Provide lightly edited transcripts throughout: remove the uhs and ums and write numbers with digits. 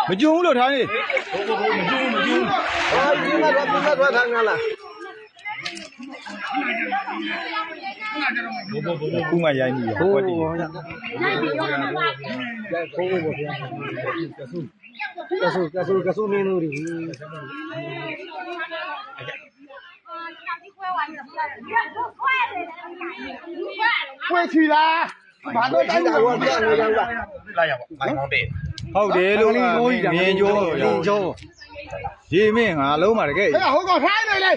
မကျုံဘူးလို့ထားနေခုမှရိုင်းပြီဟုတ်တယ်ကဆူမင်းတို့တွေခွေချီလားဘာလို့တိုင်းတာတော့ပြန်နေကြလားလာရပါမိုင်းမောင်းတဲ့ဟုတ်တယ်လို့မြင်ကျိုးရေမင်းငါလုံးပါတကယ်ဟုတ်ကောထိုင်းနေလေ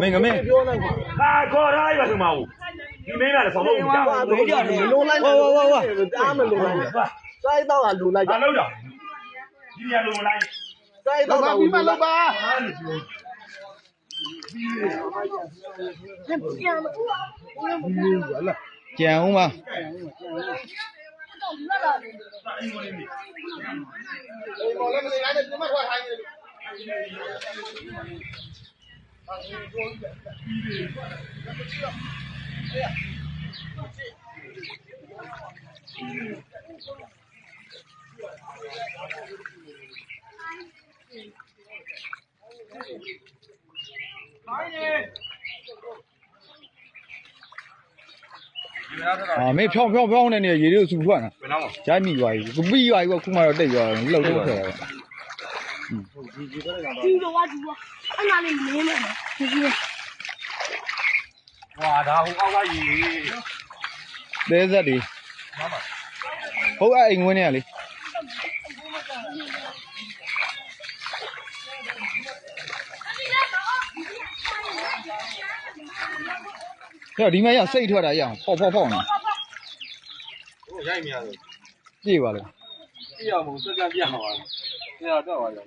မင်းကမင်းဟာခေါ်ထားရပါဆိုမဟုတ်ဒီမင်းကလည်းဆောင်းလို့မကြောက်ဘူးလုံးလိုက်ဟိုတားမလုံးလိုက်စိုက်တော့ကလူလိုက်ဘာလို့တော့ဒီရလုံးလိုက်စိုက်တော့ပြီးမှလောက်ပါကြံဦးပါမင်းဖြောင်းနေနေရေတွေကိုစူထွက်တာရိုက်မိသွားပြီခုပြီးသွားပြီခုမှတော့တိတ်သွားတယ်လှုပ်ထွက်တယ်ဒီလိုဝါဒီဝါအဲ့ငါလေးနေမယ်ဒီဝါဒါဟိုအောက်ကရေတဲဆက်တွေဟုတ်အဲ့အိမ်ဝင်းနေရလေဒီမှာရစိတ်ထွက်တာရအောင်ဖောက်နေဟိုရိုက်မြရလို့ပြေးပါလေပြအောင်စက်ကပြအောင်ပါဆရာတော့ပါရော